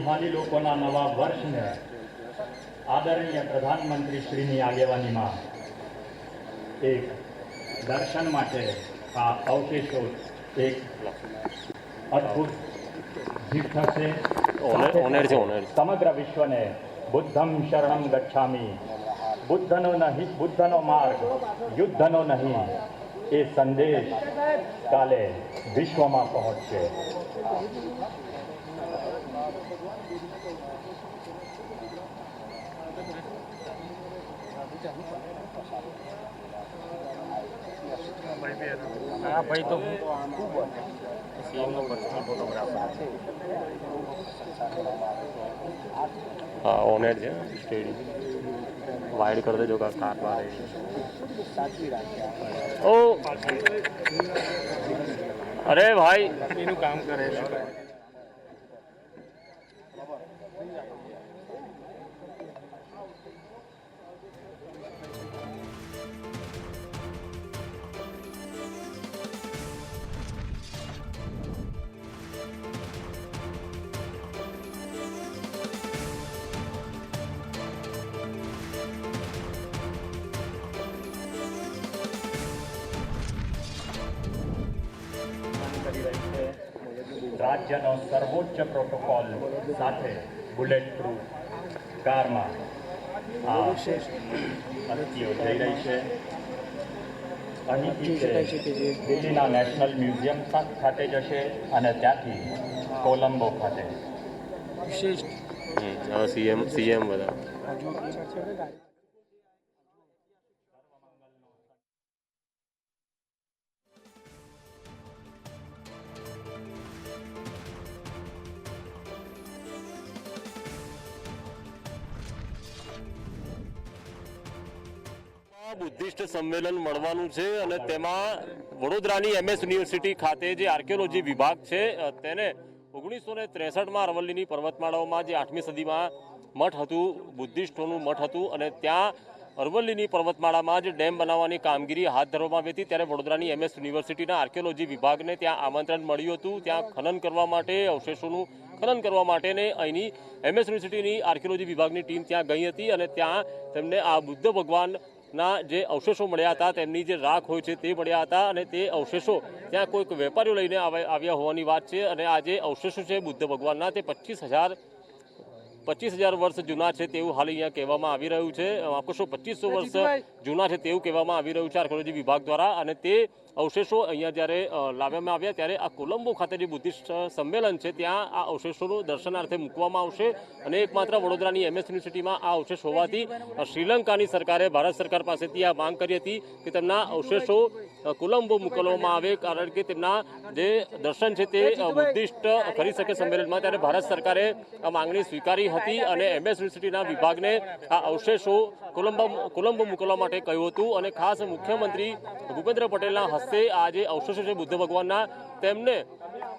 બિહારી લોકોના નવા વર્ષને આદરણીય પ્રધાનમંત્રી શ્રીની આગેવાનીમાં એક દર્શન માટે આ અવશેષો એક અદ્ભુત જીત થશે. સમગ્ર વિશ્વને બુદ્ધમ શરણમ ગચ્છામિ, બુદ્ધનો માર્ગ યુદ્ધનો નહીં, એ સંદેશ કાલે વિશ્વમાં પહોંચશે. હા ભાઈ તો સીએમનો પર્સનલ ફોટોગ્રાફર છે. हाँ ऑनेट है स्टेडियम वाइड कर दे जो का कार बारे ओ अरे भाई એનું કામ કરે છે. રાજ્યનો સર્વોચ્ચ પ્રોટોકોલ સાથે બુલેટ પ્રૂફ કારમાં આ અસ્થિઓ જઈ રહી છે. અહીંથી દિલ્હીના નેશનલ મ્યુઝિયમ ખાતે જશે અને ત્યાંથી કોલંબો ખાતે. सीएम बता બુદ્ધિસ્ટ સંમેલન મળવાનું છે અને તેમાં વડોદરાની MS યુનિવર્સિટી ખાતે જે આર્કિયોલોજી વિભાગ છે તેને 1963માં અરવલ્લીની પર્વતમાળાઓમાં જે 8મી સદીમાં મઠ હતું, બુદ્ધિસ્ટોનું મઠ હતું અને ત્યાં અરવલ્લીની પર્વતમાળામાં જ ડેમ બનાવવાની કામગીરી હાથ ધરવામાં આવી હતી. ત્યારે વડોદરાની MS યુનિવર્સિટીના આર્કિયોલોજી વિભાગને ત્યાં આમંત્રણ મળ્યું હતું. ત્યાં ખનન કરવા માટે, અવશેષોનું ખનન કરવા માટેને અહીંની MS યુનિવર્સિટીની આર્કિયોલોજી વિભાગની ટીમ ત્યાં ગઈ હતી અને ત્યાં તેમને આ બુદ્ધ ભગવાનના જે અવશેષો મળ્યા હતા, તેમની જે રાખ હોય છે તે મળ્યા હતા અને તે અવશેષો ત્યાં કોઈક વેપારીઓ લઈને આવ્યા હોવાની વાત છે. અને આ જે અવશેષો છે બુદ્ધ ભગવાનના તે 25,000 વર્ષ જૂના છે તેવું હાલ અહીંયા કહેવામાં આવી રહ્યું છે. આખો 2500 વર્ષ જૂના છે તેવું કહેવામાં આવી રહ્યું છે આર્કિયોલોજી વિભાગ દ્વારા. અને તે અવશેષો અહીંયા જ્યારે લાવવામાં આવ્યા ત્યારે આ કોલંબો ખાતે જે બુદ્ધિસ્ટ સંમેલન છે ત્યાં આ અવશેષોનું દર્શનાર્થે મૂકવામાં આવશે. અને એકમાત્ર વડોદરાની MS યુનિવર્સિટીમાં આ અવશેષ હોવાથી શ્રીલંકાની સરકારે ભારત સરકાર પાસેથી આ માંગ કરી હતી કે તેમના અવશેષો કોલંબો મોકલવામાં આવે, કારણ કે તેમના જે દર્શન છે તે બુદ્ધિસ્ટ કરી શકે સંમેલનમાં. ત્યારે ભારત સરકારે આ માંગણી સ્વીકારી હતી અને MS યુનિવર્સિટીના વિભાગને આ અવશેષો કોલંબો મોકલવા માટે કહ્યું હતું. અને ખાસ મુખ્યમંત્રી ભૂપેન્દ્ર પટેલના હસ્તે આ જે અવશેષો છે બુદ્ધ ભગવાનના તેમને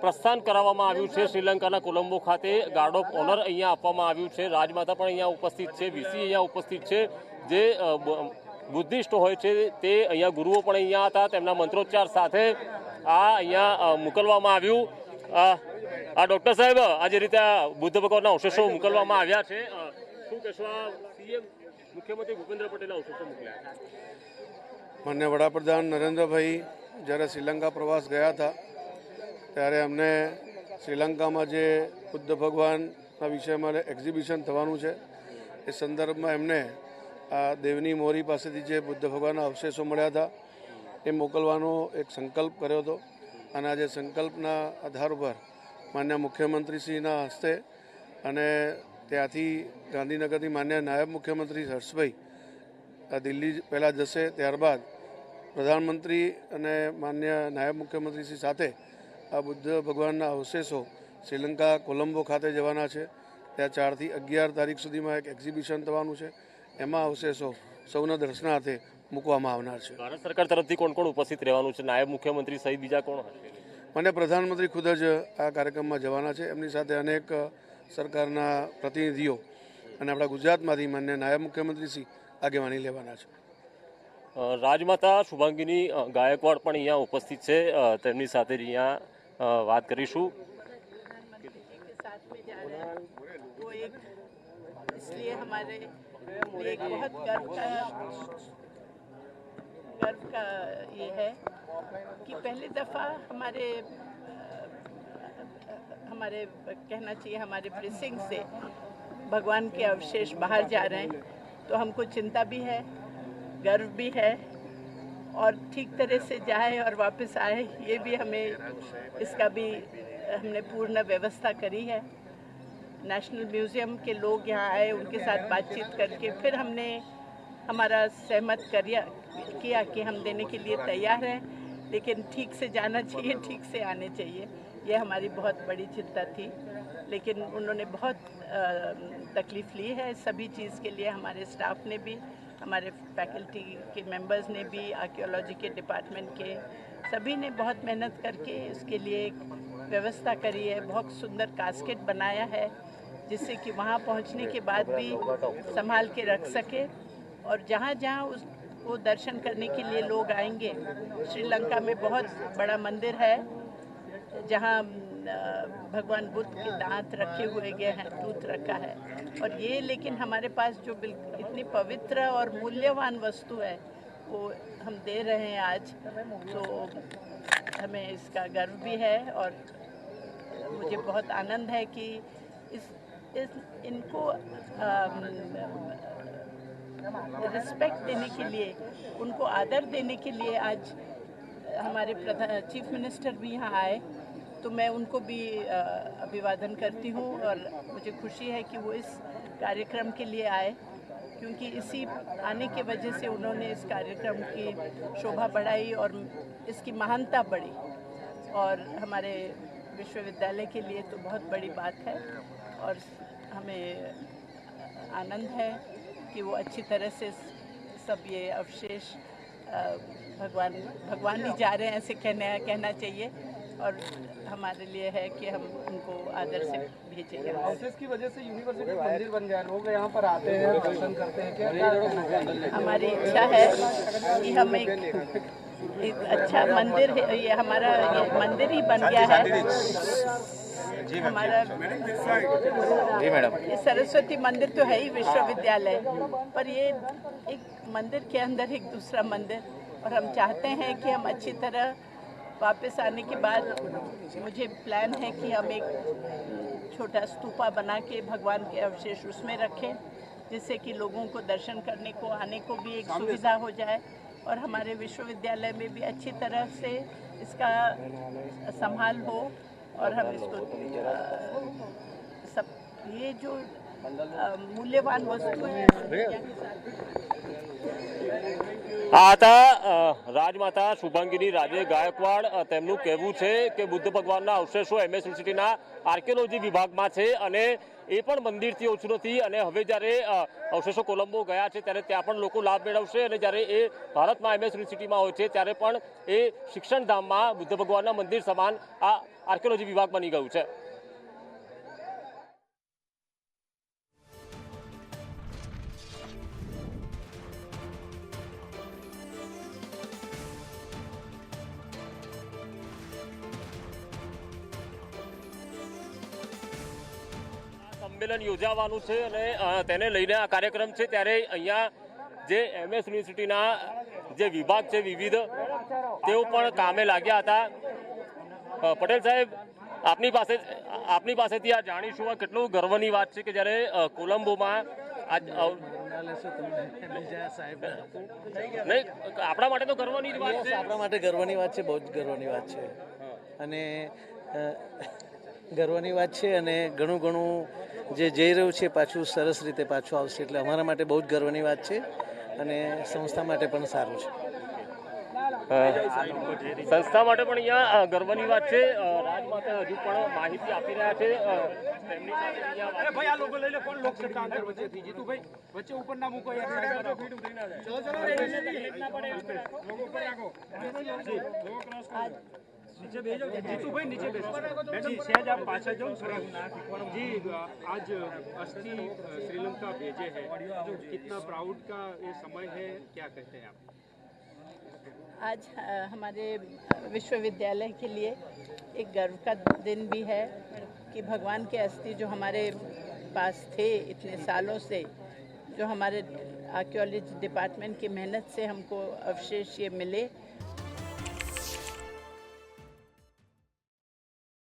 પ્રસ્થાન કરાવવામાં આવ્યું છે શ્રીલંકાના કોલંબો ખાતે. ગાર્ડ ઓફ ઓનર અહીંયા આપવામાં આવ્યું છે. રાજમાતા પણ અહીંયા ઉપસ્થિત છે, VC અહીંયા ઉપસ્થિત છે. જે બુદ્ધિસ્ટ હોય છે તે અહીંયા ગુરુઓ પણ અહીંયા હતા. તેમના મંત્રોચ્ચાર સાથે આ અહીંયા મોકલવામાં આવ્યું. આ ડૉક્ટર સાહેબ, આ જે રીતે બુદ્ધ ભગવાનના અવશેષો મોકલવામાં આવ્યા છે, શું કહેશો? આ CM મુખ્યમંત્રી ભૂપેન્દ્ર પટેલના અવશેષો મોકલ્યા છે. માન્ય વડાપ્રધાન નરેન્દ્રભાઈ જ્યારે શ્રીલંકા પ્રવાસ ગયા હતા ત્યારે અમને શ્રીલંકામાં જે બુદ્ધ ભગવાનના વિષયમાં એક્ઝિબિશન થવાનું છે એ સંદર્ભમાં એમને આ દેવની મોરી પાસેથી જે બુદ્ધ ભગવાનના અવશેષો મળ્યા હતા એ મોકલવાનો એક સંકલ્પ કર્યો હતો. અને આ જે સંકલ્પના આધાર ઉપર માન્ય મુખ્યમંત્રીશ્રીના હસ્તે અને ત્યાંથી ગાંધીનગરથી માન્ય નાયબ મુખ્યમંત્રી હર્ષભાઈ દિલ્હી પહેલાં જશે, ત્યારબાદ પ્રધાનમંત્રી અને માન્ય નાયબ મુખ્યમંત્રીશ્રી સાથે આ બુદ્ધ ભગવાનના અવશેષો શ્રીલંકા કોલંબો ખાતે જવાના છે. ત્યાં 4 થી 11 તારીખ સુધીમાં એક એક્ઝિબિશન થવાનું છે. એમાં અવશેષો સૌના દર્શનાર્થે મૂકવામાં આવનાર છે. ભારત સરકાર તરફથી કોણ કોણ ઉપસ્થિત રહેવાનું છે? નાયબ મુખ્યમંત્રી સહિત બીજા કોણ હશે? મને પ્રધાનમંત્રી ખુદ જ આ કાર્યક્રમમાં જવાના છે. એમની સાથે અનેક સરકારના પ્રતિનિધિઓ અને આપણા ગુજરાતમાંથી માન્ય નાયબ મુખ્યમંત્રીશ્રી આગેવાની લેવાના છે. રાજમાતા શુભાંગીની ગાયકવાડ પણ અહીંયા ઉપસ્થિત છે. તેમની સાથે જ અહીંયા વાત કરીશું. में जा रहे हैं वो एक इसलिए हमारे लिए एक बहुत गर्व का ये है कि पहली दफ़ा हमारे कहना चाहिए हमारे प्रिसिंग से भगवान के अवशेष बाहर जा रहे हैं, तो हमको चिंता भी है, गर्व भी है, और ठीक तरह से जाए और वापस आए ये भी हमें इसका भी हमने पूर्ण व्यवस्था करी है। नेशनल म्यूज़ियम के लोग यहाँ आए, उनके साथ बातचीत करके फिर हमने हमारा सहमत किया कि हम देने के लिए तैयार हैं, लेकिन ठीक से जाना चाहिए, ठीक से आने चाहिए। ये हमारी बहुत बड़ी चिंता थी, लेकिन उन्होंने बहुत तकलीफ़ ली है सभी चीज़ के लिए। हमारे स्टाफ ने भी, हमारे फैकल्टी के मेंबर्स ने भी, आर्कियोलॉजी के डिपार्टमेंट के सभी ने बहुत मेहनत करके इसके लिए एक व्यवस्था करी है। बहुत सुंदर कास्केट बनाया है जिससे कि वहाँ पहुँचने के बाद भी संभाल के रख सके, और जहाँ जहाँ वो दर्शन करने के लिए लोग आएंगे। श्रीलंका में बहुत बड़ा मंदिर है जहाँ भगवान बुद्ध के दांत रखे हुए गए हैं, टूथ रखा है, और ये लेकिन हमारे पास जो इतनी पवित्र और मूल्यवान वस्तु है वो हम दे रहे हैं आज, तो हमें इसका गर्व भी है। और मुझे बहुत आनंद है कि इनको रिस्पेक्ट देने के लिए, उनको आदर देने के लिए आज हमारे चीफ मिनिस्टर भी यहाँ आए, तो मैं उनको भी अभिवादन करती हूँ। और मुझे खुशी है कि वो इस कार्यक्रम के लिए आए, क्योंकि इसी आने की वजह से उन्होंने इस कार्यक्रम की शोभा बढ़ाई और इसकी महानता बढ़ी, और हमारे विश्वविद्यालय के लिए तो बहुत बड़ी बात है। और हमें आनंद है कि वो अच्छी तरह से सब ये अवशेष भगवान ही जा रहे हैं ऐसे कहना चाहिए, और हमारे लिए है कि हम उनको आदर से भेजेंगे। अवशेष की वजह से यूनिवर्सिटी मंदिर बन गया, लोग यहाँ पर आते हैं, दर्शन करते हैं, क्या हमारी इच्छा है कि हम एक अच्छा मंदिर, ये हमारा ये मंदिर ही बन गया है हमारा। जी मैडम, ये सरस्वती मंदिर तो है ही विश्वविद्यालय, पर ये एक मंदिर के अंदर एक दूसरा मंदिर, और हम चाहते हैं कि हम अच्छी तरह वापस आने के बाद, मुझे प्लान है कि हम एक छोटा स्तूपा बना के भगवान के अवशेष उसमें रखें, जिससे कि लोगों को दर्शन करने को, आने को भी एक सुविधा हो जाए, और हमारे विश्वविद्यालय में भी अच्छी तरह से इसका संभाल हो, और हम इसको सब ये जो मूल्यवान वस्तु है। आता રાજમાતા શુભાંગીની રાજે ગાયકવાડ તેમનું કહેવું છે કે બુદ્ધ ભગવાનના અવશેષો એમએસ યુનિવર્સિટીના આર્કિયોલોજી વિભાગમાં છે, અને એ પણ મંદિરથી ઓછું નથી। અને હવે જ્યારે અવશેષો કોલંબો ગયા છે ત્યારે ત્યાં પણ લોકો લાભ મેળવશે, અને જ્યારે એ ભારતમાં એમએસ યુનિવર્સિટીમાં હોય છે ત્યારે પણ એ શિક્ષણધામમાં બુદ્ધ ભગવાનના મંદિર સમાન આ આર્કિયોલોજી વિભાગ બની ગયું છે। સંમેલન યોજાવાનું છે અને તેને લઈને આ કાર્યક્રમ છે, ત્યારે અહીંયા જે એમએસ યુનિવર્સિટીના જે વિભાગ છે વિવિધ, તેઓ પણ કામે લાગ્યા હતા। પટેલ સાહેબ, આપની પાસેથી આ જાણીશું, આ કેટલું ગર્વની વાત છે કે જ્યારે કોલંબોમાં નહીં, આપણા માટે તો ગર્વની જ વાત છે। આપણા માટે ગર્વની વાત છે, બહુ જ ગર્વની વાત છે, અને ગર્વની વાત છે, અને ઘણું ઘણું જે જઈ રહ્યું છે પાછું સરસ રીતે પાછું આવશે, એટલે અમારા માટે બહુ જ ગર્વની વાત છે, અને સંસ્થા માટે પણ સારું છે। સંસ્થા માટે પણ અહીંયા ગર્વની વાત છે। રાજમાતા હજુ પણ માહિતી આપી રહ્યા છે। તેમની સાથે અહીંયા ભાઈ આ લોકો લઈ લે, કોણ લોક સત્તા અંદર વચ્ચેથી જીતુભાઈ વચ્ચે ઉપર ના મૂકો યાર, સાઈડ પર ભીડ ઉતરી ના જાય। ચલો ચલો લોકો ઉપર રાખો, नीचे भेजो जीतू भाई, नीचे भेजो जी। सहज आप पाछा जाओ जी। आज अस्थि श्रीलंका भेजे हैं, जो कितना प्राउड का ये समय है, क्या कहते हैं आप? आज हमारे विश्वविद्यालय के लिए एक गर्व का दिन भी है। कि भगवान के अस्थि जो हमारे पास थे इतने सालों से, जो हमारे आर्कियोलॉजी डिपार्टमेंट की मेहनत से हमको अवशेष ये मिले,